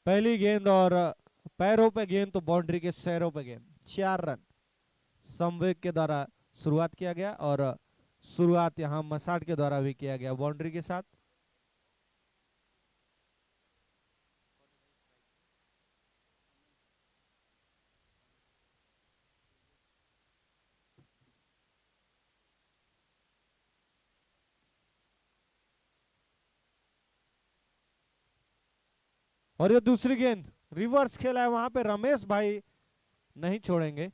पहली गेंद और पैरों पे गेंद तो बाउंड्री के सैरों पे गेंद, 4 रन समवेग के द्वारा शुरुआत किया गया। और शुरुआत यहाँ मसाट के द्वारा भी किया गया बाउंड्री के साथ। और ये दूसरी गेंद रिवर्स खेला है, वहां पे रमेश भाई नहीं छोड़ेंगे।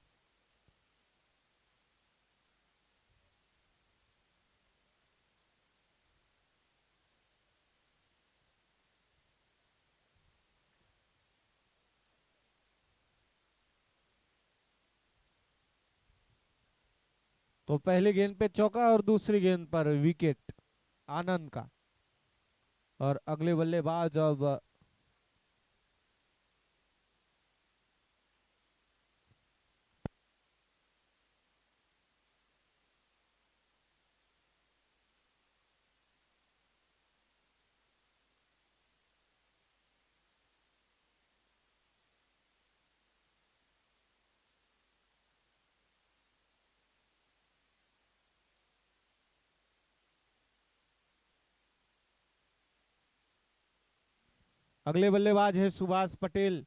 तो पहली गेंद पे चौका और दूसरी गेंद पर विकेट आनंद का। और अगले बल्लेबाज अब अगले बल्लेबाज है सुभाष पटेल।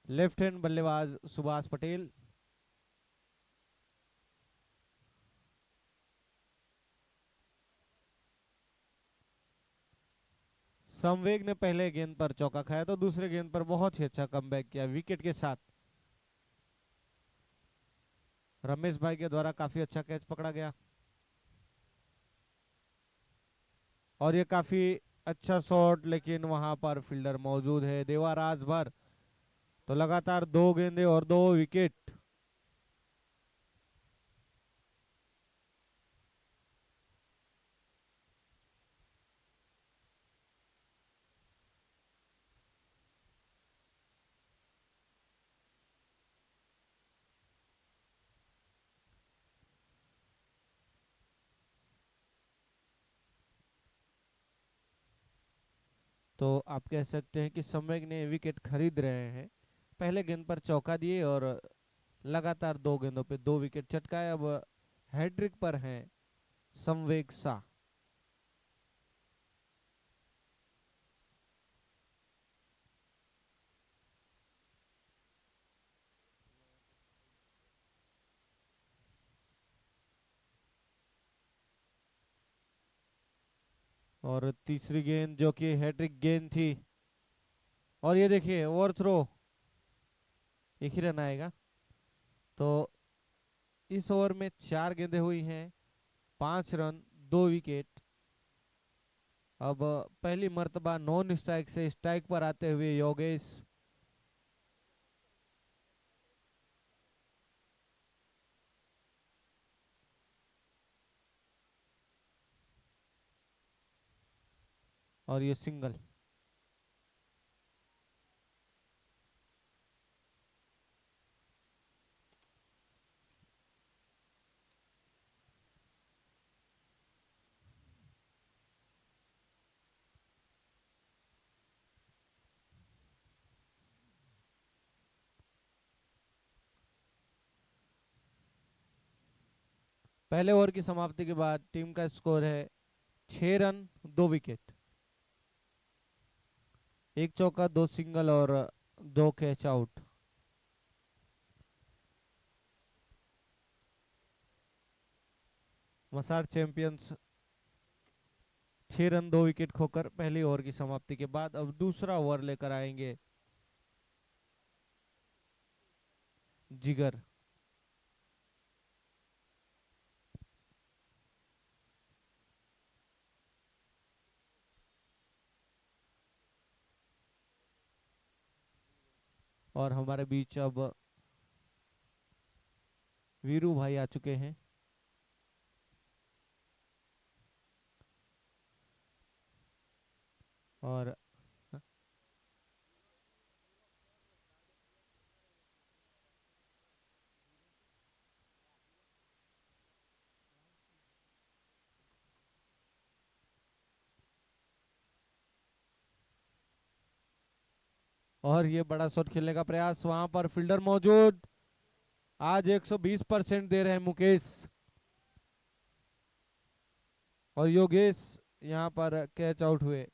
लेफ्ट हैंड बल्लेबाज सुभाष पटेल। समवेग ने पहले गेंद पर चौका खाया तो दूसरे गेंद पर बहुत ही अच्छा कमबैक किया विकेट के साथ। रमेश भाई के द्वारा काफी अच्छा कैच पकड़ा गया। और ये काफी अच्छा शॉट, लेकिन वहां पर फील्डर मौजूद है देवाराज भर। तो लगातार 2 गेंदे और 2 विकेट। तो आप कह सकते हैं कि सम्यक ने विकेट खरीद रहे हैं। पहले गेंद पर चौका दिए और लगातार 2 गेंदों पे 2 विकेट चटकाए। अब हैट्रिक पर हैं समवेग शाह। और तीसरी गेंद जो कि हैट्रिक गेंद थी। और ये देखिए ओवरथ्रो, 1 ही रन आएगा। तो इस ओवर में 4 गेंदें हुई हैं, 5 रन, 2 विकेट। अब पहली मर्तबा नॉन स्ट्राइक से स्ट्राइक पर आते हुए योगेश। और ये सिंगल। पहले ओवर की समाप्ति के बाद टीम का स्कोर है 6 रन, 2 विकेट। एक चौका, 2 सिंगल और 2 कैच आउट। मसार चैंपियंस 6 रन, 2 विकेट खोकर पहली ओवर की समाप्ति के बाद अब दूसरा ओवर लेकर आएंगे जिगर। और हमारे बीच अब वीरू भाई आ चुके हैं। और और ये बड़ा शॉट खेलने का प्रयास, वहां पर फील्डर मौजूद। आज 120% दे रहे हैं मुकेश और योगेश, यहाँ पर कैच आउट हुए।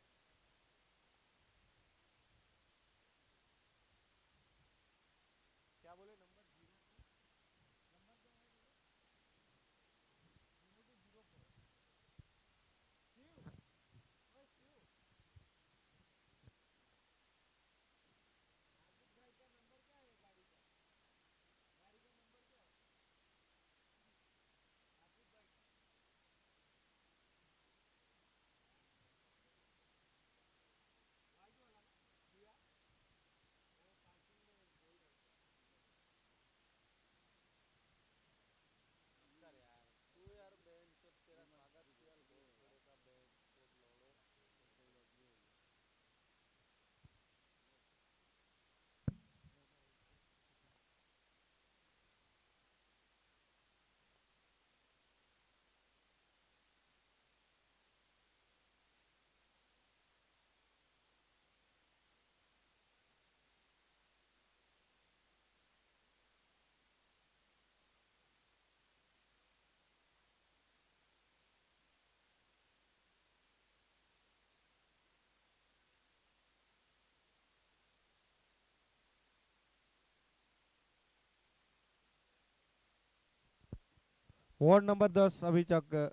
वार्ड नंबर 10 अभी तक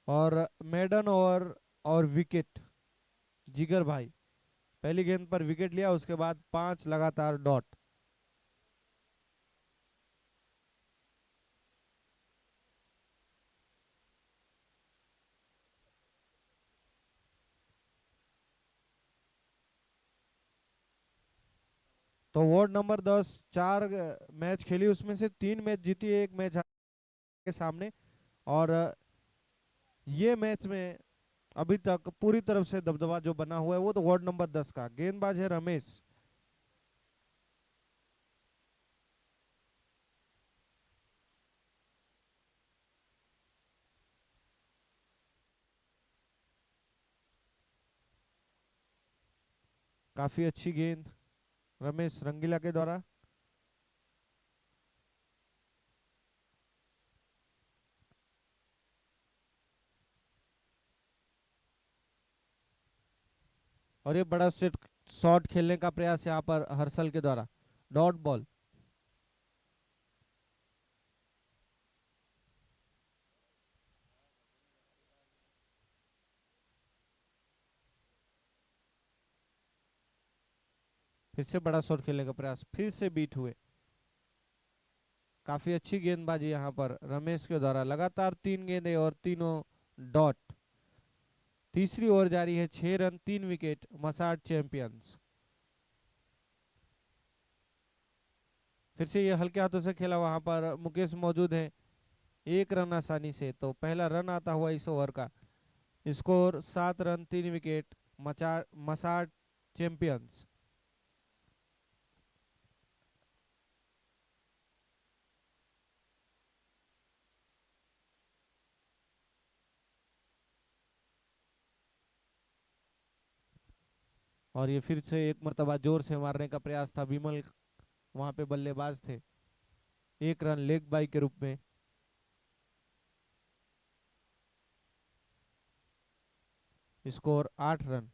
और मेडन ओवर और विकेट। जिगर भाई पहली गेंद पर विकेट लिया, उसके बाद 5 लगातार डॉट। तो वार्ड नंबर 10 4 मैच खेली, उसमें से 3 मैच जीती, एक मैच के सामने। और ये मैच में अभी तक पूरी तरफ से दबदबा जो बना हुआ है वो तो वार्ड नंबर 10 का। गेंदबाज है रमेश। काफी अच्छी गेंद रमेश रंगीला के द्वारा। और ये बड़ा सेट शॉट खेलने का प्रयास यहाँ पर हर्षल के द्वारा, डॉट बॉल। फिर से बड़ा शॉट खेलने का प्रयास, फिर से बीट हुए। काफी अच्छी गेंदबाजी यहाँ पर रमेश के द्वारा, लगातार 3 गेंदें और तीनों डॉट। तीसरी ओवर जारी है, 6 रन 3 विकेट, मसाड चैंपियंस। फिर से ये हल्के हाथों से खेला, वहां पर मुकेश मौजूद है। 1 रन आसानी से, तो पहला रन आता हुआ इस ओवर का। स्कोर 7 रन 3 विकेट, मसाड चैंपियंस। और ये फिर से एक मर्तबा जोर से मारने का प्रयास था, विमल वहां पे बल्लेबाज थे। 1 रन लेग बाई के रूप में। Score 8 run.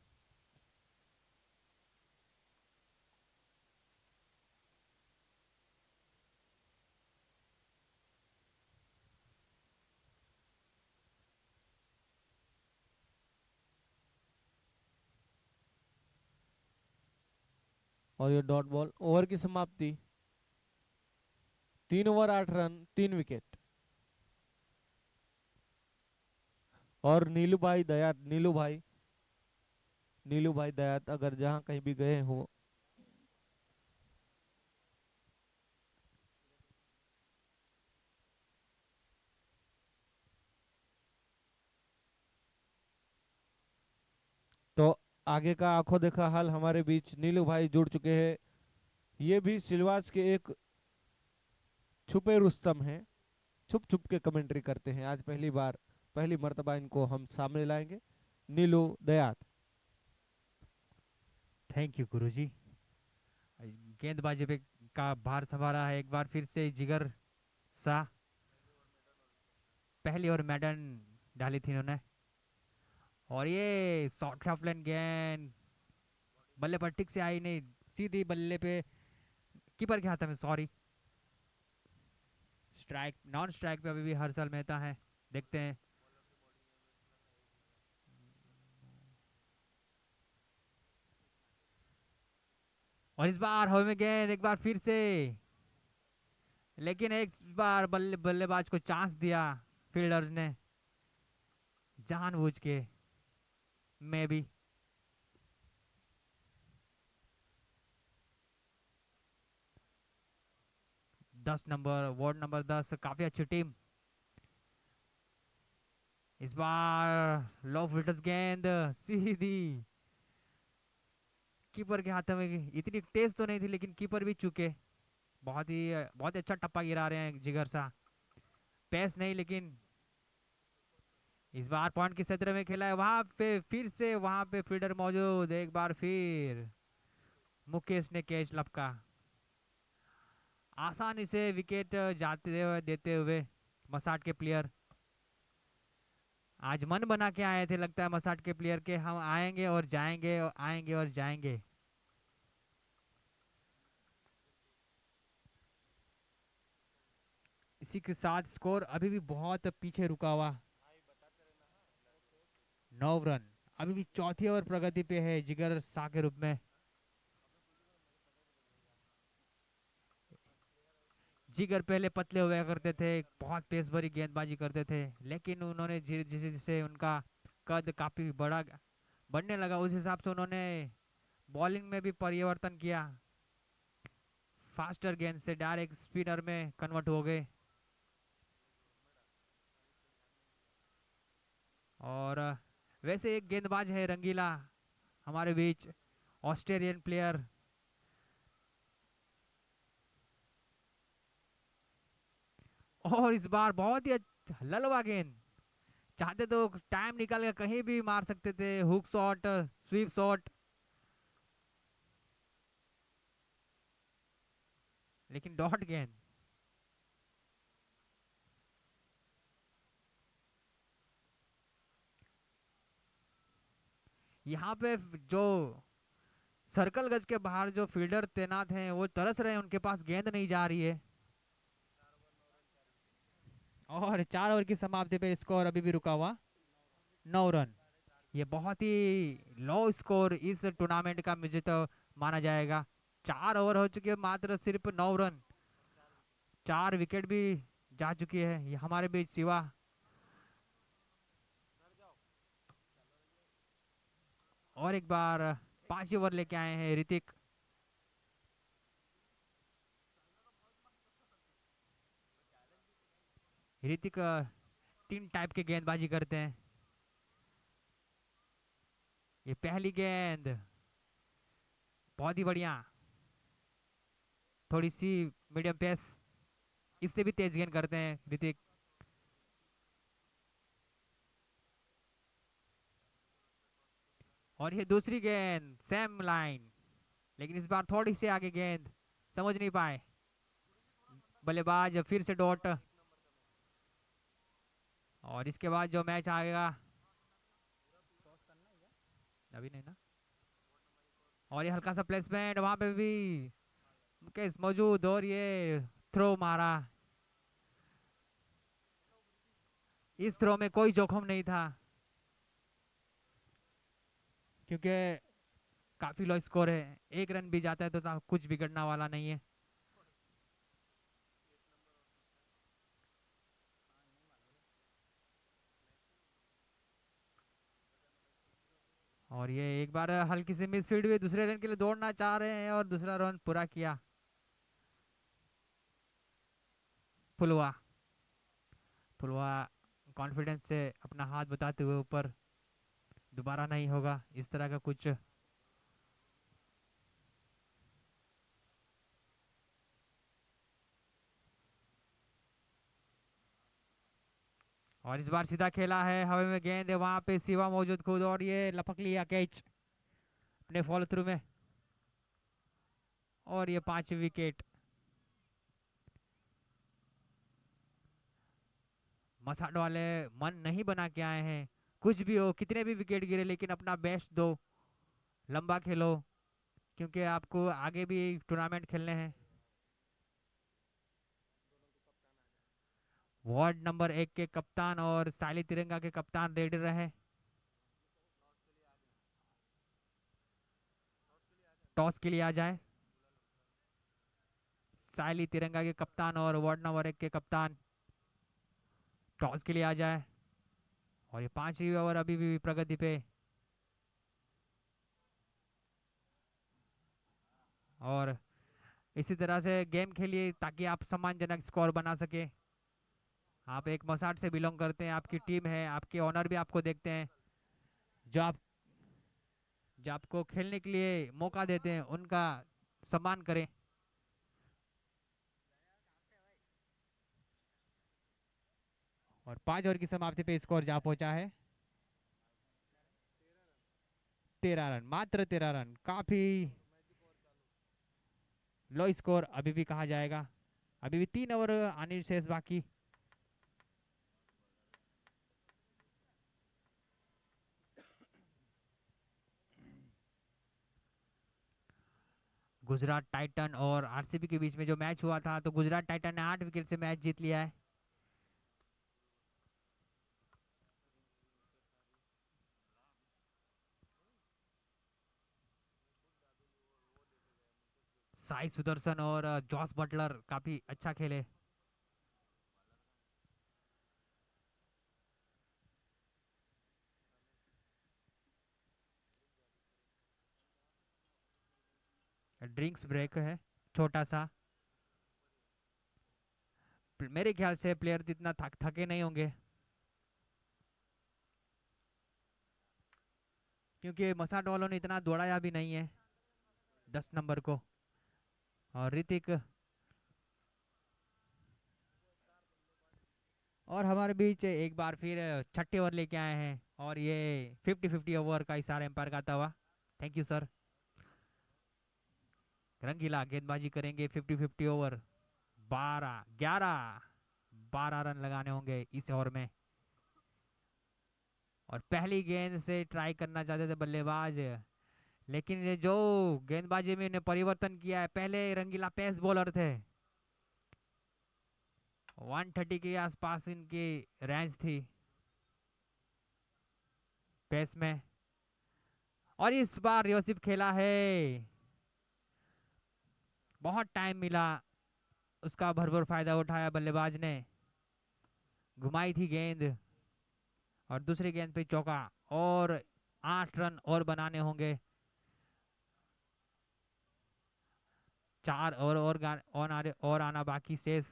और ये डॉट बॉल, ओवर की समाप्ति। 3 ओवर 8 रन 3 विकेट। और नीलू भाई दयात अगर जहां कहीं भी गए हो। आगे का आंखों देखा हाल हमारे बीच नीलू भाई जुड़ चुके हैं। ये भी सिलवास के एक छुपे रुस्तम हैं, छुप छुप के कमेंट्री करते हैं। आज पहली बार, पहली मर्तबा इनको हम सामने लाएंगे। नीलू दयात। थैंक यू गुरुजी। गेंदबाजी पे का भार संभाला है एक बार फिर से जिगर शाह। पहली ओवर मैडन डाली थी इन्होंने। और ये शॉर्ट ऑफ लाइन गेंद बल्ले पर टिक से आई नहीं, सीधी बल्ले पे कीपर के हाथ में, सॉरी। स्ट्राइक, नॉन स्ट्राइक पे अभी भी हर्षल मेहता है। देखते हैं। और इस बार हवा में गेंद एक बार फिर से, लेकिन एक बार बल्लेबाज को चांस दिया फील्डर्स ने जानबूझ के, मे भी। 10 नंबर, वार्ड नंबर 10, काफी अच्छी टीम। इस बार लो फिल्टर्स गेंद सीधी कीपर के हाथों में। इतनी तेज तो नहीं थी लेकिन कीपर भी चुके। बहुत ही अच्छा टप्पा गिरा रहे हैं जिगर सा। पेस नहीं, लेकिन इस बार पॉइंट के क्षेत्र में खेला है। वहां पे फिर से वहां पे फील्डर मौजूद, एक बार फिर मुकेश ने कैच लपका। आसानी से विकेट जाते हुए देते हुए मसाट के प्लेयर आज मन बना के आए थे, लगता है मसाट के प्लेयर के, हम आएंगे और जाएंगे और आएंगे और जाएंगे। इसी के साथ स्कोर अभी भी बहुत पीछे रुका हुआ। 9 रन। अभी भी चौथी ओवर प्रगति पे है जिगर शाह के रूप में। जिगर पहले पतले हुआ करते थे, बहुत तेज भरी गेंदबाजी करते थे, लेकिन उन्होंने जिसे जिसे उनका कद काफी बड़ा बढ़ने लगा, उस हिसाब से उन्होंने बॉलिंग में भी परिवर्तन किया। फास्टर गेंद से डायरेक्ट स्पिनर में कन्वर्ट हो गए। और वैसे एक गेंदबाज है रंगीला हमारे बीच, ऑस्ट्रेलियन प्लेयर। और इस बार बहुत ही ललवा गेंद, चाहते तो टाइम निकाल कर कहीं भी मार सकते थे, हुक शॉट, स्वीप शॉट, लेकिन डॉट गेंद। यहाँ पे जो सर्कल गज के बाहर जो फील्डर तैनात हैं वो तरस रहे हैं, उनके पास गेंद नहीं जा रही है। और 4 ओवर की समाप्ति पे स्कोर अभी भी रुका हुआ 9 रन। ये बहुत ही लो स्कोर इस टूर्नामेंट का मुझे तो माना जाएगा। 4 ओवर हो चुके हैं, मात्र सिर्फ 9 रन। 4 विकेट भी जा चुकी है। ये हमारे बीच शिवा। और एक बार 5 ओवर लेके आए हैं ऋतिक। ऋतिक 3 टाइप के गेंदबाजी करते हैं। ये पहली गेंद बहुत ही बढ़िया, थोड़ी सी मीडियम पेस, इससे भी तेज गेंद करते हैं ऋतिक। और ये दूसरी गेंद सेम लाइन, लेकिन इस बार थोड़ी सी आगे गेंद, समझ नहीं पाए बल्लेबाज, फिर से डॉट। और इसके बाद जो मैच आएगा, अभी नहीं ना। और ये हल्का सा प्लेसमेंट, वहां पे भी मुकेश मौजूद, और ये थ्रो मारा। इस थ्रो में कोई जोखिम नहीं था, क्योंकि काफी लो स्कोर है। 1 रन भी जाता है तो कुछ बिगड़ने वाला नहीं है। और ये एक बार हल्की सी मिस फील्ड हुई, दूसरे रन के लिए दौड़ना चाह रहे हैं और दूसरा रन पूरा किया फुलवा। फुलवा कॉन्फिडेंस से अपना हाथ बताते हुए ऊपर। दोबारा नहीं होगा इस तरह का कुछ। और इस बार सीधा खेला है, हवा में गेंद है, वहां पे शिवा मौजूद खुद, और ये लपक लिया कैच अपने फॉलो थ्रू में, और ये 5 विकेट। मसाड वाले मन नहीं बना के आए हैं, कुछ भी हो, कितने भी विकेट गिरे, लेकिन अपना बेस्ट दो, लंबा खेलो, क्योंकि आपको आगे भी टूर्नामेंट खेलने हैं। वार्ड नंबर 1 के कप्तान और साली तिरंगा के कप्तान रेडी रहे। टॉस के लिए आ जाए, साली तिरंगा के कप्तान और वार्ड नंबर 1 के कप्तान टॉस के लिए आ जाए। और ये 5 ओवर अभी भी प्रगति पे, और इसी तरह से गेम खेलिए ताकि आप सम्मानजनक स्कोर बना सके। आप एक मसाट से बिलोंग करते हैं, आपकी टीम है, आपके ऑनर भी आपको देखते हैं, जो आप जो आपको खेलने के लिए मौका देते हैं, उनका सम्मान करें। और 5 ओवर की समाप्ति पे स्कोर जा पहुंचा है 13 रन, मात्र 13 रन, काफी लो स्कोर अभी भी कहा जाएगा। अभी भी 3 ओवर आने शेष बाकी। गुजरात टाइटन और आरसीबी के बीच में जो मैच हुआ था, तो गुजरात टाइटन ने 8 विकेट से मैच जीत लिया है। साई सुदर्शन और जॉस बटलर काफी अच्छा खेले। ड्रिंक्स ब्रेक है छोटा सा, मेरे ख्याल से प्लेयर इतना थके नहीं होंगे, क्योंकि मसाट वालों ने इतना दौड़ाया भी नहीं है 10 नंबर को। और ऋतिक, और हमारे बीच एक बार फिर छठे ओवर लेके आए हैं, और ये 50-50 ओवर का इशारा एम्पायर गाता हुआ। Thank you sir. रंगीला गेंदबाजी करेंगे 50-50 ओवर, 12 रन लगाने होंगे इस ओवर में। और पहली गेंद से ट्राई करना चाहते थे बल्लेबाज, लेकिन ये जो गेंदबाजी में इन्हें परिवर्तन किया है, पहले रंगीला पेस बॉलर थे, 130 के आसपास इनकी रेंज थी पेस में। और इस बार योसिफ खेला है, बहुत टाइम मिला, उसका भरपूर फायदा उठाया बल्लेबाज ने, घुमाई थी गेंद, और दूसरी गेंद पे चौका, और 8 रन और बनाने होंगे। 4 ओवर और आना बाकी शेष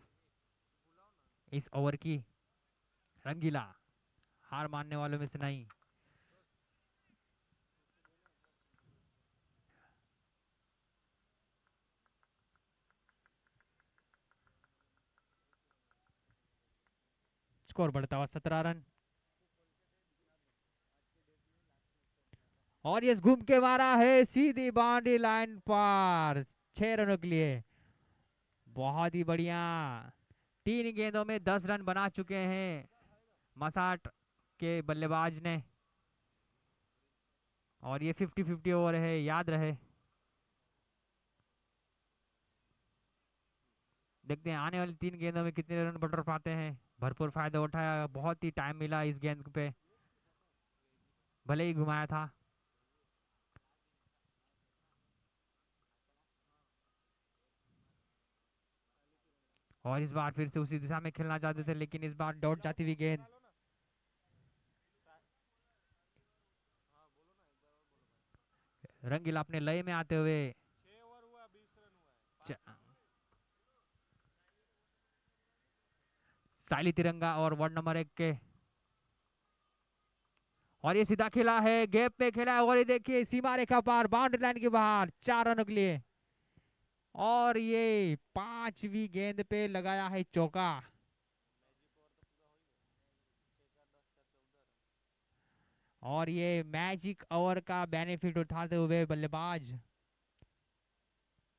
इस ओवर की। रंगीला हार मानने वालों में से नहीं। स्कोर बढ़ता हुआ 17 रन, और ये घूम के मारा है सीधी बाउंड्री लाइन पर 6 रनों के लिए। बहुत ही बढ़िया, 3 गेंदों में 10 रन बना चुके हैं मसाट के बल्लेबाज ने। और ये 50-50 ओवर है, याद रहे। देखते हैं आने वाली 3 गेंदों में कितने रन बटोर पाते हैं। भरपूर फायदा उठाया, बहुत ही टाइम मिला इस गेंद पे, भले ही घुमाया था। और इस बार फिर से उसी दिशा में खेलना चाहते थे, लेकिन इस बार लौट जाती हुई गेंद। रंगीला अपने लय में आते हुए, साली तिरंगा और वार्ड नंबर 1 के और ये सीधा खेला है, गैप पे खेला है, और ये देखिए सीमा रेखा पार, बाउंड्री लाइन के बाहर, 4 रनों के लिए। और ये 5वीं गेंद पे लगाया है चौका। और ये मैजिक ओवर का बेनिफिट उठाते हुए बल्लेबाज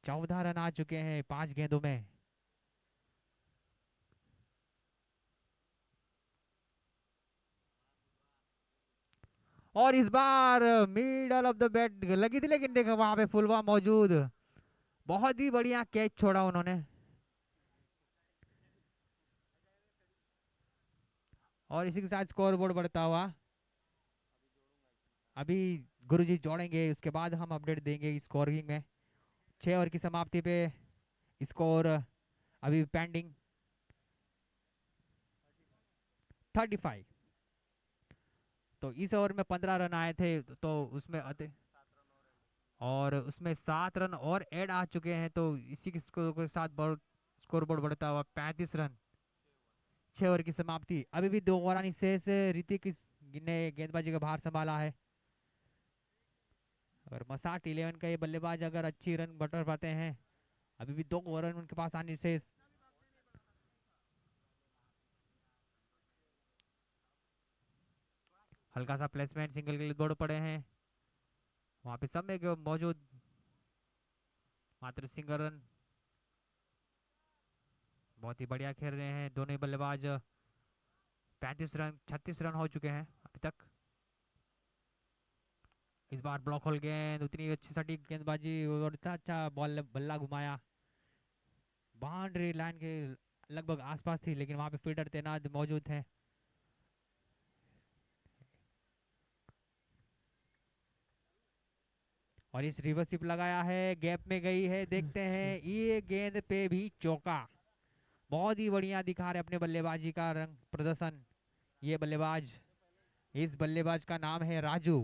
14 रन आ चुके हैं 5 गेंदों में। और इस बार मिडल ऑफ द बैट लगी थी, लेकिन देखो वहां पे फुलवा मौजूद, बहुत ही बढ़िया कैच छोड़ा उन्होंने। और इसी के साथ स्कोर बोर्ड बढ़ता हुआ, अभी गुरुजी जोड़ेंगे, उसके बाद हम अपडेट देंगे स्कोरिंग में। 6 ओवर की समाप्ति पे स्कोर अभी पेंडिंग 35। तो इस ओवर में 15 रन आए थे, तो उसमें और उसमें 7 रन और ऐड आ चुके हैं, तो इसी के स्कोर के साथ स्कोर बोर्ड बढ़ता हुआ 35 रन। 6 ओवर की समाप्ति, अभी भी 2 ओवर शेष। ऋतिक ने गेंदबाजी का भार संभाला है। अगर मसाट 11 का ये बल्लेबाज अगर अच्छी रन बटर पाते हैं, अभी भी 2 ओवर उनके पास आने शेष। हल्का सा प्लेसमेंट सिंगल के लिए दौड़ पड़े हैं, वहां पे सब में मौजूद, मात्र सिंगल रन। बहुत ही बढ़िया खेल रहे हैं दोनों ही बल्लेबाज। 35 रन 36 रन हो चुके हैं अभी तक। इस बार ब्लॉक होल गेंद, उतनी अच्छी सटीक गेंदबाजी और इतना अच्छा बॉल बल्ला घुमाया, बाउंड्री लाइन के लगभग आसपास थी, लेकिन वहां पे फील्डर तैनात मौजूद थे। और इस रिवर्सिप लगाया है, गैप में गई है, देखते हैं ये गेंद पे भी चौका। बहुत ही बढ़िया दिखा रहे अपने बल्लेबाजी का रंग प्रदर्शन ये बल्लेबाज। इस बल्लेबाज का नाम है राजू।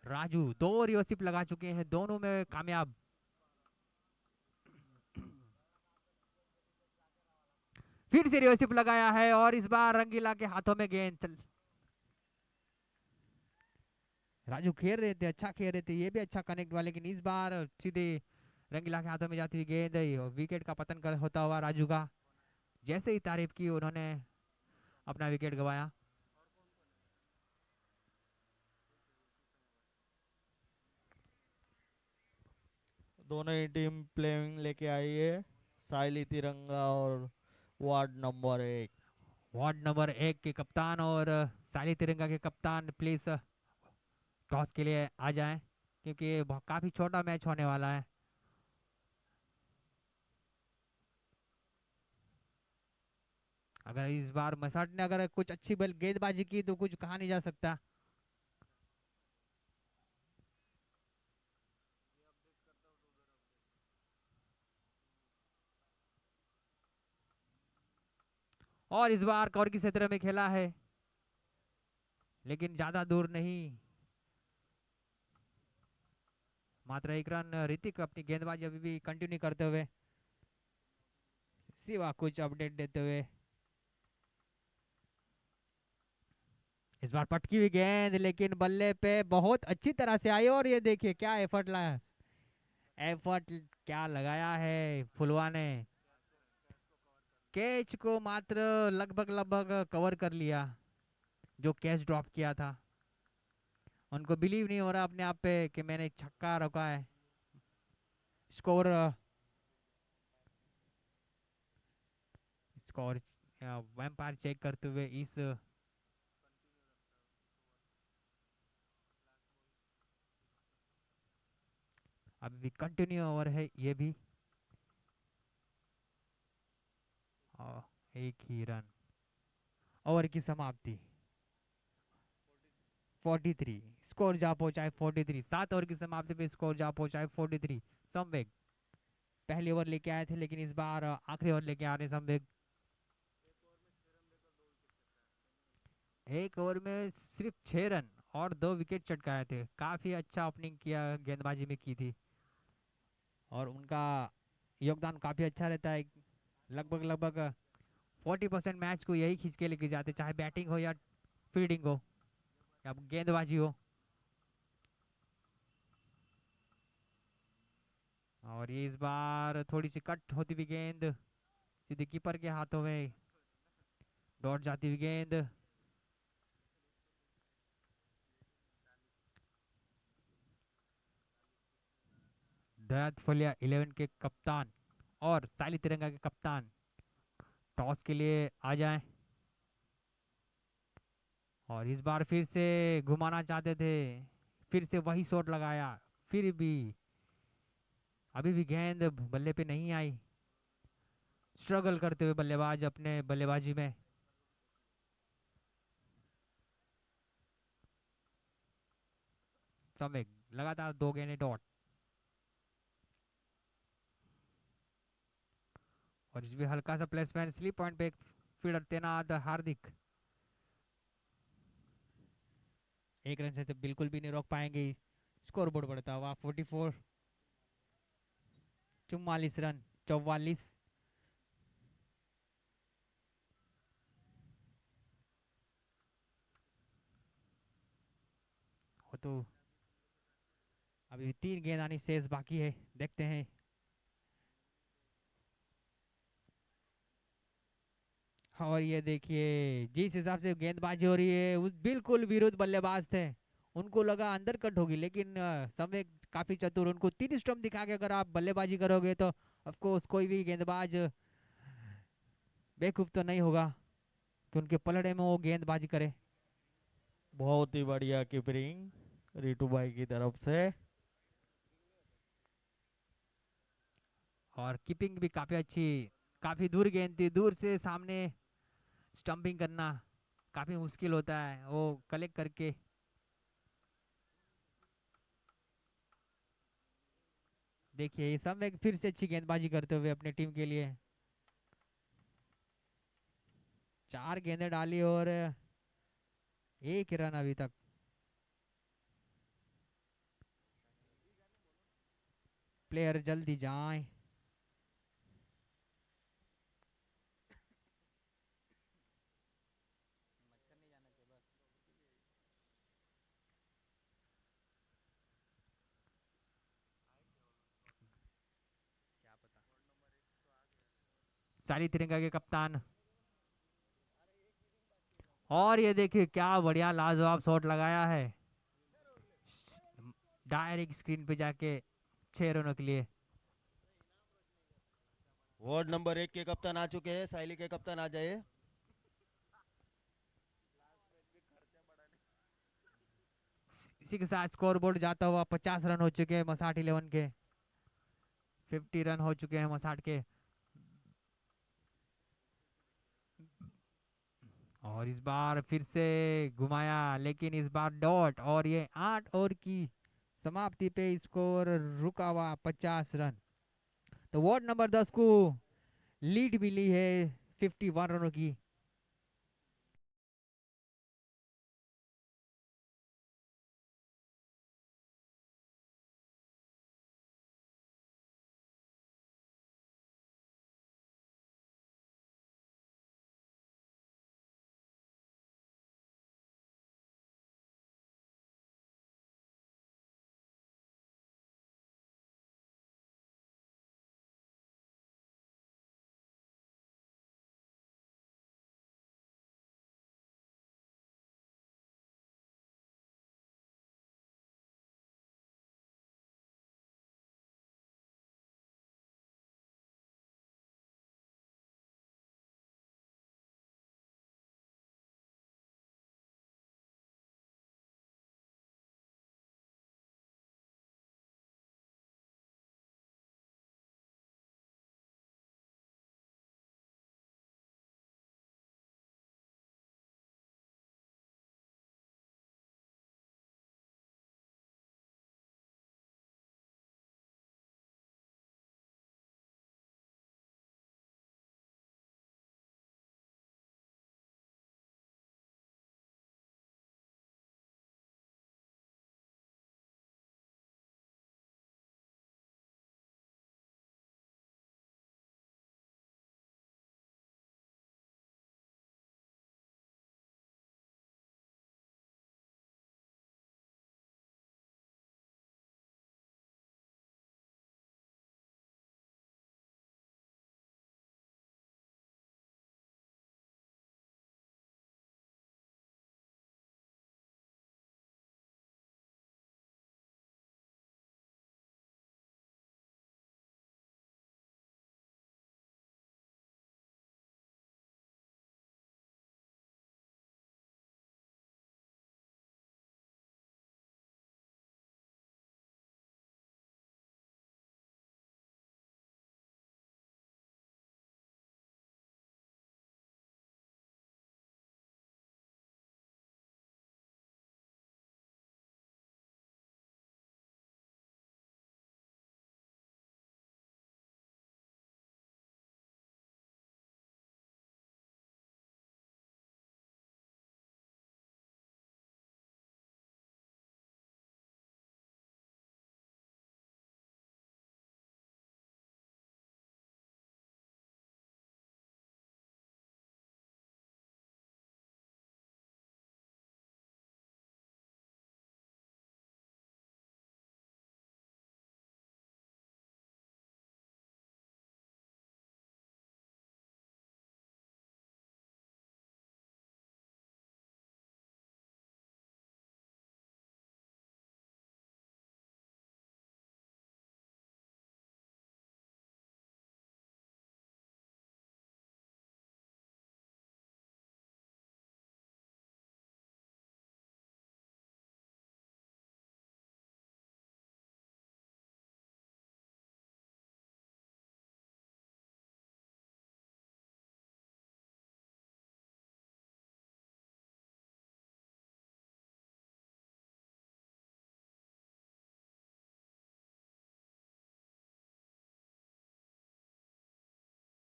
राजू 2 रिवर्सिप लगा चुके हैं, दोनों में कामयाब। फिर से रिवर्सिप लगाया है, और इस बार रंगीला के हाथों में गेंद चल। राजू खेल रहे थे, अच्छा खेल रहे थे, ये भी अच्छा कनेक्ट हुआ, लेकिन इस बार सीधे रंगीला के हाथों में जाती हुई गेंद, विकेट का पतन कर होता हुआ राजू का। जैसे ही तारीफ की उन्होंने अपना विकेट गंवाया। दोनों ही टीम प्लेइंग लेके आई है, साइली तिरंगा और वार्ड नंबर 1। वार्ड नंबर 1 के कप्तान और साली तिरंगा के कप्तान प्लीज टॉस के लिए आ जाएं, क्योंकि ये काफी छोटा मैच होने वाला है। अगर इस बार मसाट ने अगर कुछ अच्छी बल गेंदबाजी की तो कुछ कहा नहीं जा सकता। और इस बार कवर की क्षेत्र में खेला है, लेकिन ज्यादा दूर नहीं, मात्र 1 रन। ऋतिक अपनी गेंदबाजी अभी भी कंटिन्यू करते हुए, सिवा कुछ अपडेट देते हुए। इस बार पटकी हुई गेंद, लेकिन बल्ले पे बहुत अच्छी तरह से आई, और ये देखिए क्या एफर्ट लाया, एफर्ट क्या लगाया है फुलवा ने। कैच को मात्र लगभग लगभग कवर कर लिया, जो कैच ड्रॉप किया था। उनको बिलीव नहीं हो रहा अपने आप पे कि मैंने छक्का रोका है। स्कोर स्कोर वैम्पायर चेक करते हुए इस अभी भी कंटिन्यू ओवर है ये भी, और 1 ही रन। ओवर की समाप्ति 43, स्कोर जा पहुंचा है 43। 7 ओवर की समाप्ति पे स्कोर जा पहुंचा है 43। समवेग पहले ओवर लेके आए थे, लेकिन इस बार आखिरी ओवर लेके आ रहे समवेग। 1 ओवर में सिर्फ 6 रन और 2 विकेट चटकाए थे, काफी अच्छा ओपनिंग किया गेंदबाजी में की थी, और उनका योगदान काफी अच्छा रहता है लगभग लगभग 40% मैच को यही खींच के लेके जाते, चाहे बैटिंग हो या फील्डिंग हो या गेंदबाजी हो। और ये इस बार थोड़ी सी कट होती हुई गेंद सीधे कीपर के हाथों में, दौड़ जाती हुई गेंद। दयात फलिया 11 के कप्तान और साइली तिरंगा के कप्तान टॉस के लिए आ जाएं। और इस बार फिर से घुमाना चाहते थे, फिर से वही शॉट लगाया, फिर भी अभी भी गेंद बल्ले पे नहीं आई। स्ट्रगल करते हुए बल्लेबाज अपने बल्लेबाजी में। समय लगातार 2 गेंदें डॉट। और इसमें हल्का सा प्लेसमेंट, स्लिप पॉइंट पे एक फील्डर तैनात हार्दिक। 1 रन से तो बिल्कुल भी नहीं रोक पाएंगे। स्कोर बोर्ड बढ़ता हुआ 44, 44 रन, 44। वो तो अभी भी 3 गेंद आनी शेष बाकी है, देखते हैं। और ये देखिए जिस हिसाब से गेंदबाजी हो रही है, उस बिल्कुल विरुद्ध बल्लेबाज थे। उनको लगा अंदर कट होगी, लेकिन समय काफी चतुर, उनको 3 स्टंप दिखा के अगर आप बल्लेबाजी करोगे तो ऑफ कोर्स कोई भी गेंदबाज बेवकूफ तो नहीं होगा कि उनके पलड़े में वो गेंदबाजी करे। बहुत ही बढ़िया कीपिंग रितु भाई की तरफ से। और कीपिंग भी काफी अच्छी, काफी दूर गेंद थी, दूर से सामने स्टंपिंग करना काफी मुश्किल होता है, वो कलेक्ट करके। देखिए ये सब एक फिर से अच्छी गेंदबाजी करते हुए अपने टीम के लिए 4 गेंदें डाली और 1 रन अभी तक। प्लेयर जल्दी जाएं। सारी तिरंगा के कप्तान। और ये देखिए क्या बढ़िया लाजवाब शॉट लगाया है, डायरेक्ट स्क्रीन पे जाके 6 रनों के लिए। वार्ड नंबर 1 के कप्तान आ चुके हैं, साइली के कप्तान आ जाइए। इसी के साथ स्कोर बोर्ड जाता हुआ 50 रन हो चुके हैं मसाट 11 के, 50 रन हो चुके हैं मसाट के। और इस बार फिर से घुमाया, लेकिन इस बार डॉट, और ये 8 ओवर की समाप्ति पे स्कोर रुका हुआ 50 रन। तो वार्ड नंबर 10 को लीड मिली है 51 रनों की।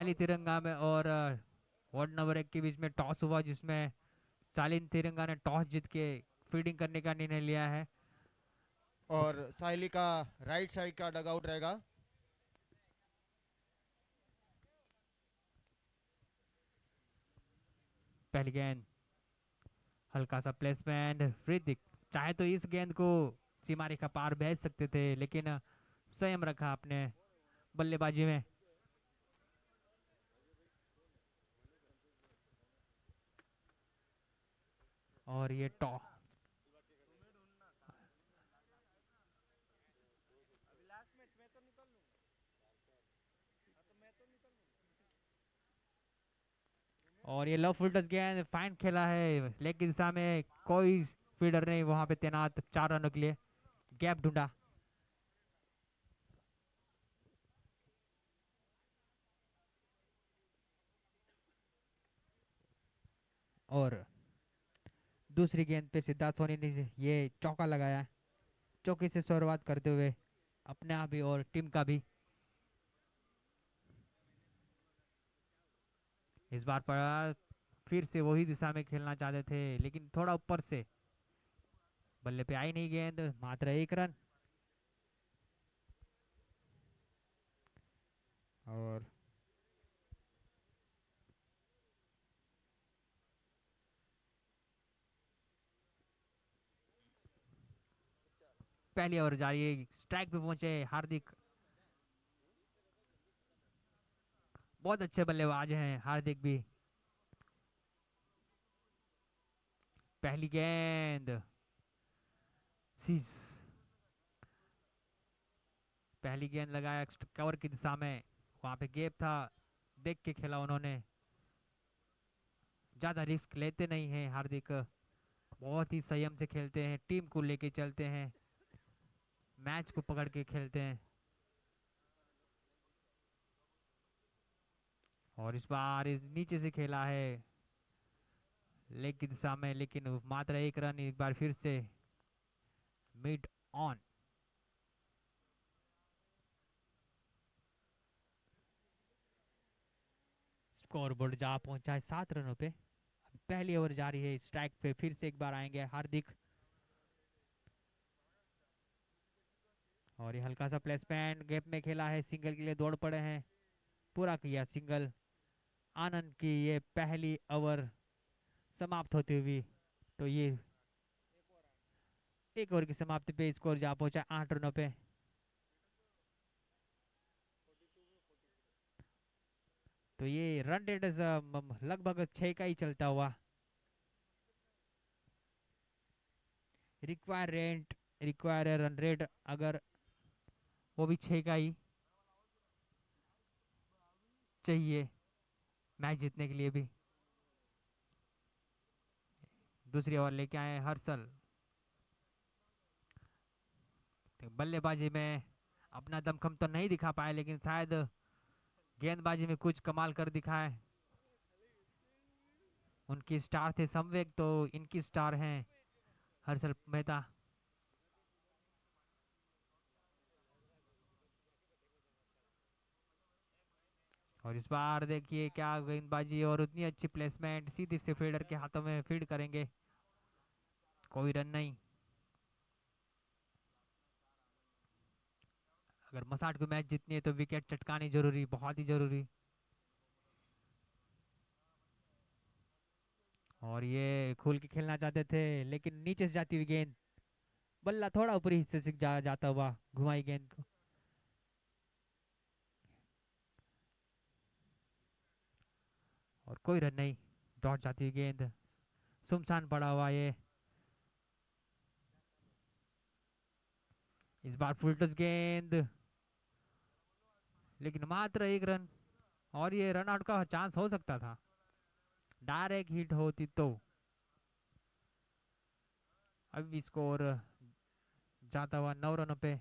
पहली तिरंगा में और वार्ड नंबर 1 के बीच में टॉस हुआ, जिसमें शालीन तिरंगा ने टॉस जीत के फील्डिंग करने का निर्णय लिया है। और साहिली का राइट साइड का डगआउट रहेगा। पहली गेंद, हल्का सा प्लेसमेंट, ऋतिक चाहे तो इस गेंद को सीमा रेखा पार भेज सकते थे, लेकिन संयम रखा अपने बल्लेबाजी में। और ये टॉस, और ये लो फुलटस गेंद, फाइन खेला है, लेग की दिशा में कोई फील्डर नहीं वहां पे तैनात 4 रनों के लिए, गैप ढूंढा। और दूसरी गेंद पे सिद्धार्थ सोनी ने ये चौका लगाया, चौके से शुरुआत करते हुए अपने आप भी और टीम का भी। इस बार पर फिर से वही दिशा में खेलना चाहते थे, लेकिन थोड़ा ऊपर से बल्ले पे आई नहीं गेंद, मात्र 1 रन। और पहली ओवर जारी, स्ट्राइक पे पहुंचे हार्दिक। बहुत अच्छे बल्लेबाज हैं हार्दिक भी। पहली गेंद सीज, पहली गेंद लगाया कवर की दिशा में, वहां पे गैप था, देख के खेला उन्होंने, ज्यादा रिस्क लेते नहीं हैं हार्दिक, बहुत ही संयम से खेलते हैं, टीम को लेके चलते हैं, मैच को पकड़ के खेलते हैं। और इस बार इस नीचे से खेला है लेग की दिशा में, लेकिन मात्र 1 रन, एक बार फिर से मिड ऑन। स्कोर बोर्ड जा पहुंचा है 7 रनों पे। पहली ओवर जारी है, स्ट्राइक पे फिर से एक बार आएंगे हार्दिक। और ये हल्का सा प्लेसमेंट, गैप में खेला है, सिंगल के लिए दौड़ पड़े हैं, पूरा किया सिंगल। आनंद की ये पहली ओवर समाप्त होती हुई, तो ये एक ओवर की समाप्ति पे स्कोर जा पहुंचा 8 रनों पे। तो ये रन रेट लगभग 6 का ही चलता हुआ। रिक्वायर रन रेट अगर वो भी 6 का ही चाहिए मैच जीतने के लिए भी। दूसरी ओवर लेके आए हर्षल, तो बल्लेबाजी में अपना दमखम तो नहीं दिखा पाए, लेकिन शायद गेंदबाजी में कुछ कमाल कर दिखाए। उनकी स्टार थे संवेग, तो इनकी स्टार हैं हर्षल मेहता। और इस बार देखिए क्या गेंदबाजी, और उतनी अच्छी प्लेसमेंट, सीधे से फील्डर के हाथों में फीड करेंगे, कोई रन नहीं। अगर मसाट को मैच जीतनी है तो विकेट चटकानी जरूरी, बहुत ही जरूरी। और ये खुल के खेलना चाहते थे, लेकिन नीचे से जाती हुई गेंद, बल्ला थोड़ा ऊपरी हिस्से से जाता हुआ घुमाई गेंद को। और कोई रन नहीं, डॉट जाती हुई गेंद, सुमसान पड़ा हुआ ये। इस बार फुलटस गेंद, लेकिन मात्र 1 रन, और ये रन आउट का चांस हो सकता था, डायरेक्ट हिट होती तो। अभी स्कोर जाता हुआ 9 रनों पे।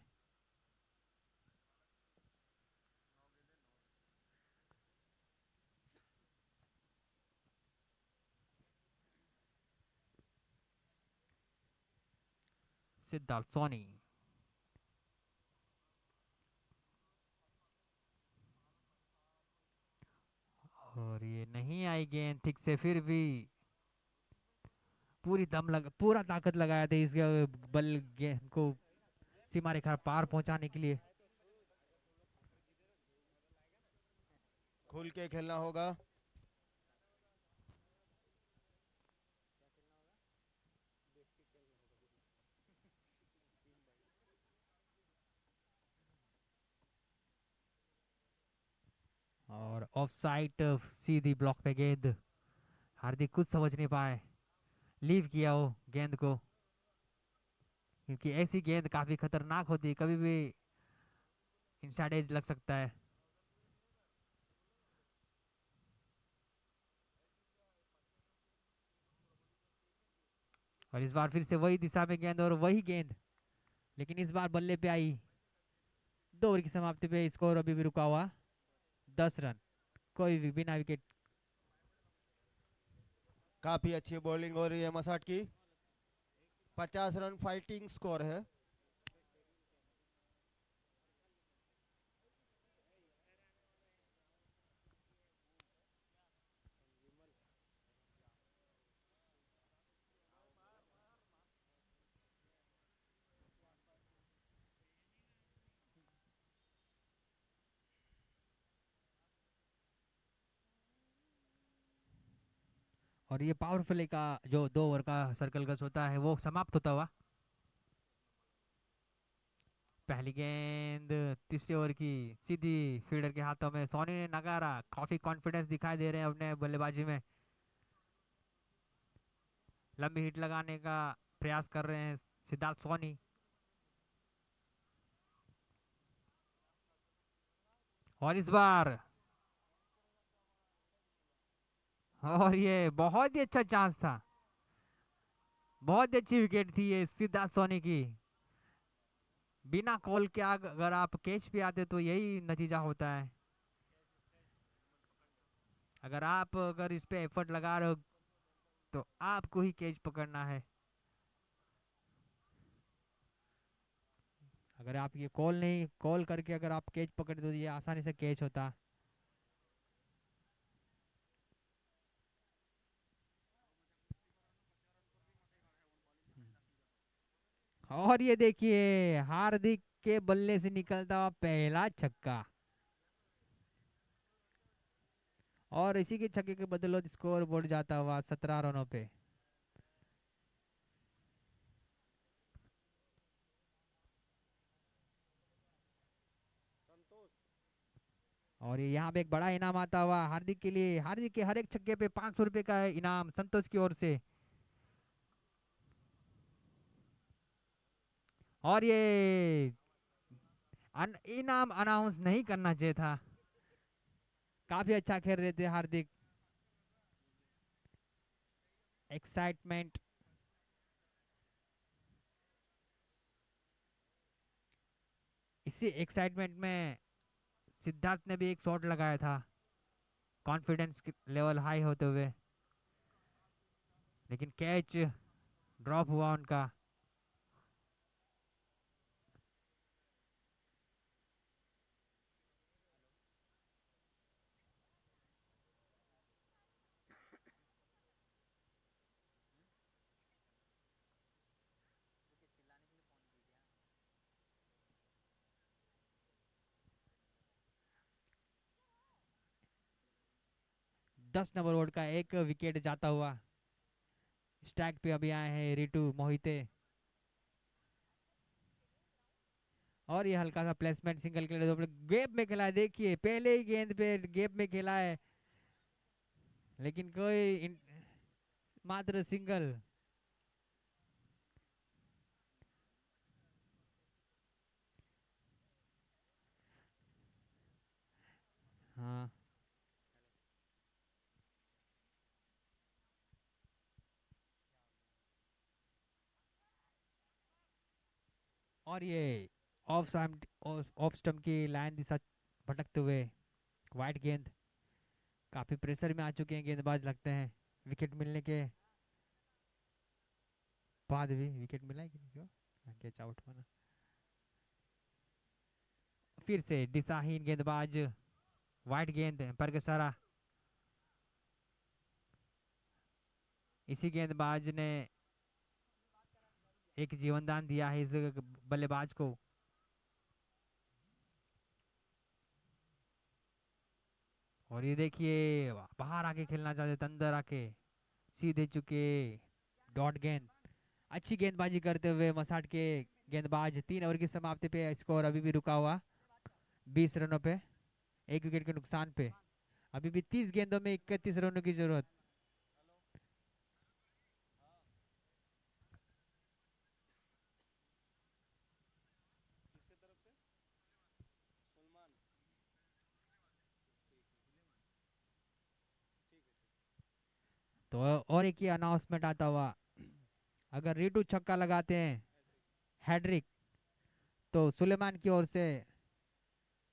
सिद्धार्थ सोनी, और ये नहीं आई गेंद ठीक से, फिर भी पूरा ताकत लगाया था इस बल गेंद को सीमा रेखा पार पहुंचाने के लिए। खुल के खेलना होगा। और ऑफ साइड सीधी ब्लॉक पे गेंद। हार्दिक कुछ समझ नहीं पाए, लीव किया वो गेंद को, क्योंकि ऐसी गेंद काफी खतरनाक होती है, कभी भी इनसाइड एज लग सकता है। और इस बार फिर से वही दिशा में गेंद और वही गेंद, लेकिन इस बार बल्ले पे आई। 2 ओवर की समाप्ति पे स्कोर अभी भी रुका हुआ 10 रन, कोई भी बिना विकेट। काफी अच्छी बॉलिंग हो रही है मसाट की। 50 रन फाइटिंग स्कोर है। और ये पावर प्ले का जो 2 ओवर का सर्कल गस होता है वो समाप्त होता हुआ। पहली गेंद तीसरे ओवर की सीधी फील्डर के हाथों में। सोनी ने नगारा, काफी कॉन्फिडेंस दिखाई दे रहे हैं अपने बल्लेबाजी में, लंबी हिट लगाने का प्रयास कर रहे हैं सिद्धार्थ सोनी। और इस बार, और ये बहुत ही अच्छा चांस था, बहुत ही अच्छी विकेट थी ये सिद्धार्थ सोनी की। बिना कॉल के अगर आप कैच पे आते तो यही नतीजा होता है। अगर इस पे एफर्ट लगा रहे हो तो आपको ही कैच पकड़ना है। अगर आप ये कॉल करके अगर आप कैच पकड़ दो तो ये आसानी से कैच होता। और ये देखिए हार्दिक के बल्ले से निकलता हुआ पहला छक्का, और इसी के छक्के के बदौलत स्कोर बोर्ड जाता हुआ 17 रनों पे। और ये यहाँ पे एक बड़ा इनाम आता हुआ हार्दिक के लिए। हार्दिक के हर एक छक्के पे 500 रुपए का इनाम संतोष की ओर से। और ये इनाम अनाउंस नहीं करना चाहिए था, काफी अच्छा खेल रहे थे हार्दिक। एक्साइटमेंट, इसी एक्साइटमेंट में सिद्धार्थ ने भी एक शॉट लगाया था कॉन्फिडेंस लेवल हाई होते हुए, लेकिन कैच ड्रॉप हुआ उनका। दस नंबर ओवर का एक विकेट जाता हुआ। स्टैक पे अभी आए हैं रितु मोहिते, और ये हल्का सा प्लेसमेंट सिंगल के लिए गैप में खेला है। देखिए पहले ही गेंद पे गैप में खेला है, लेकिन मात्र सिंगल। हाँ, और ये ऑफ स्टंप की लाइन दिशा भटकते हुए वाइड गेंद। काफी प्रेशर में आ चुके हैं गेंदबाज लगते हैं विकेट मिलने के बाद भी। विकेट मिला है कि नहीं, क्यों कैच आउट हुआ ना। फिर से दिशाहीन गेंदबाज, वाइड गेंद पर के सारा। इसी गेंदबाज ने एक जीवनदान दिया है इस बल्लेबाज को। और ये देखिए बाहर आके खेलना चाहते थे, अंदर आके सीधे चुके डॉट गेंद। अच्छी गेंदबाजी करते हुए मसाट के गेंदबाज 3 ओवर की समाप्ति पे स्कोर अभी भी रुका हुआ 20 रनों पे, 1 विकेट के नुकसान पे। अभी भी 30 गेंदों में 31 रनों की जरूरत। तो और एक ही अनाउंसमेंट आता हुआ, अगर रिटू छक्का लगाते हैं हैड्रिक तो सुलेमान की ओर से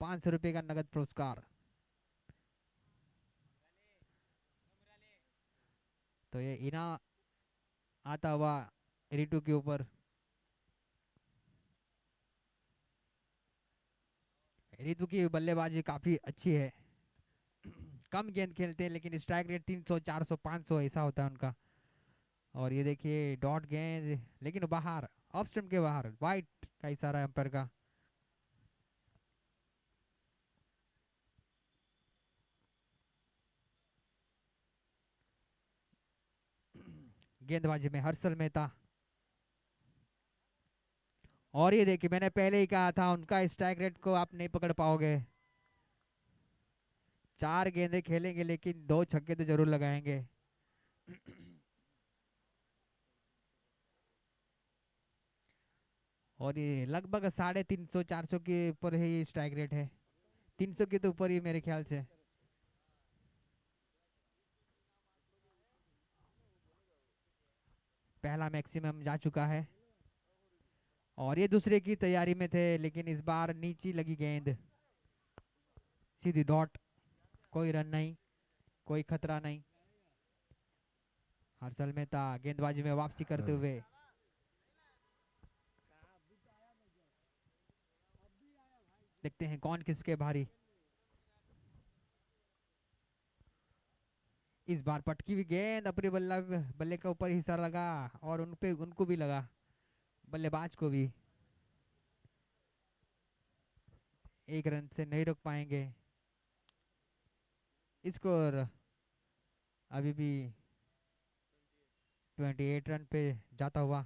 500 रुपये का नगद पुरस्कार। तो ये इनाम आता हुआ रिटू के ऊपर। रितु की बल्लेबाजी काफी अच्छी है, कम गेंद खेलते हैं लेकिन स्ट्राइक रेट 300 400 500 ऐसा होता है उनका। और ये देखिए डॉट गेंद लेकिन बाहर, ऑफ स्टंप के बाहर, वाइट का इशारा है अंपायर का। गेंदबाजी में हर्षल मेहता। और ये देखिए मैंने पहले ही कहा था उनका स्ट्राइक रेट को आप नहीं पकड़ पाओगे। 4 गेंदे खेलेंगे लेकिन 2 छक्के तो जरूर लगाएंगे। और ये लगभग 350 400 के ऊपर ही स्ट्राइक रेट है, 300 के तो ऊपर ही मेरे ख्याल से। पहला मैक्सिमम जा चुका है और ये दूसरे की तैयारी में थे लेकिन इस बार नीचे लगी गेंद, सीधी डॉट, कोई रन नहीं, कोई खतरा नहीं। हर्षल मेहता गेंदबाजी में वापसी करते हुए। देखते हैं कौन किसके भारी। इस बार पटकी हुई गेंद अपने बल्ले के ऊपर ही सर लगा और उनको भी लगा, बल्लेबाज को भी। 1 रन से नहीं रोक पाएंगे। स्कोर अभी भी 28 रन पे जाता हुआ।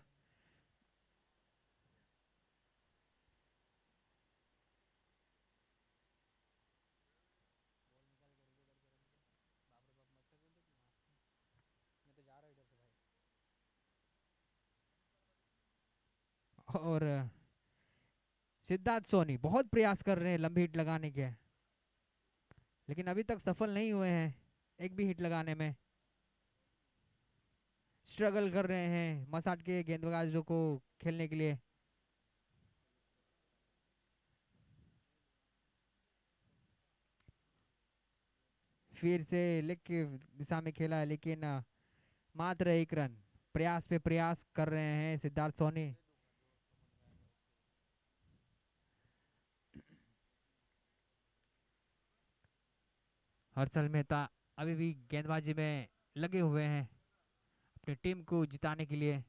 और सिद्धार्थ सोनी बहुत प्रयास कर रहे हैं लंबी हिट लगाने के, लेकिन अभी तक सफल नहीं हुए हैं एक भी हिट लगाने में। स्ट्रगल कर रहे हैं मसाट के गेंदबाजों को खेलने के लिए। फिर से लेग की दिशा में खेला है लेकिन मात्र 1 रन। प्रयास पे प्रयास कर रहे हैं सिद्धार्थ सोनी। हर्षल मेहता अभी भी गेंदबाजी में लगे हुए हैं अपनी टीम को जिताने के लिए।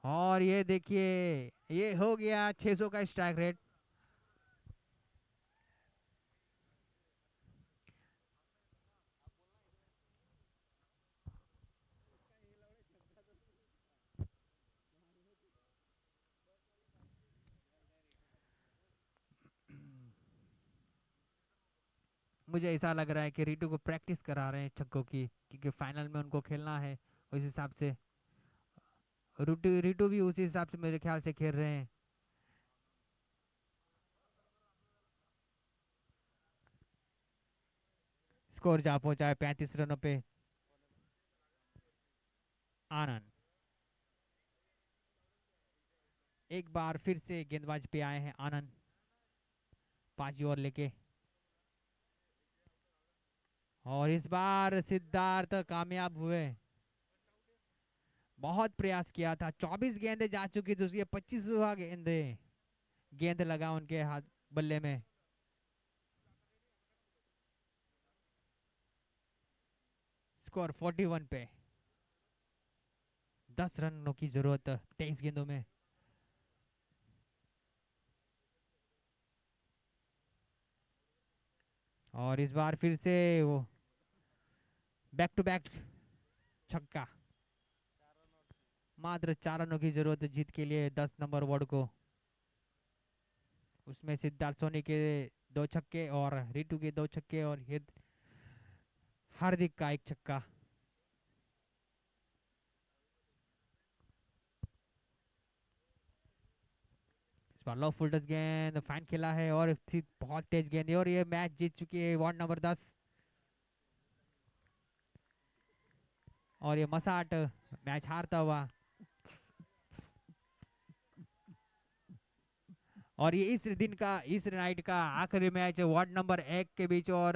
और ये देखिए ये हो गया 600 का स्ट्राइक रेट। मुझे ऐसा लग रहा है कि रिटू को प्रैक्टिस करा रहे हैं छक्कों की, क्योंकि फाइनल में उनको खेलना है उस हिसाब से। रिटू रिटू भी उसी हिसाब से मेरे ख्याल से खेल रहे हैं। स्कोर जा पहुंचा है 35 रनों पे। आनंद एक बार फिर से गेंदबाज पे आए हैं आनंद, 5 ओवर लेके। और इस बार सिद्धार्थ कामयाब हुए। बहुत प्रयास किया था, 24 गेंदें जा चुकी थी उसकी, 25वां गेंद लगा उनके हाथ बल्ले में। स्कोर 41 पे। 10 रनों की जरूरत 23 गेंदों में। और इस बार फिर से वो बैक टू बैक छक्का। मात्र 4 रनों की जरूरत है जीत के लिए 10 नंबर वार्ड को। उसमें सिद्धार्थ सोनी के 2 छक्के और रितु के 2 छक्के और हार्दिक का 1 छक्का। इस बार लो फुल टच गेंद फाइन खेला है और बहुत तेज गेंद है और ये मैच जीत चुकी है वार्ड नंबर 10। और ये मसाट मैच हारता हुआ। और ये इस दिन का इस नाइट का आखिरी मैच वार्ड नंबर 1 के बीच और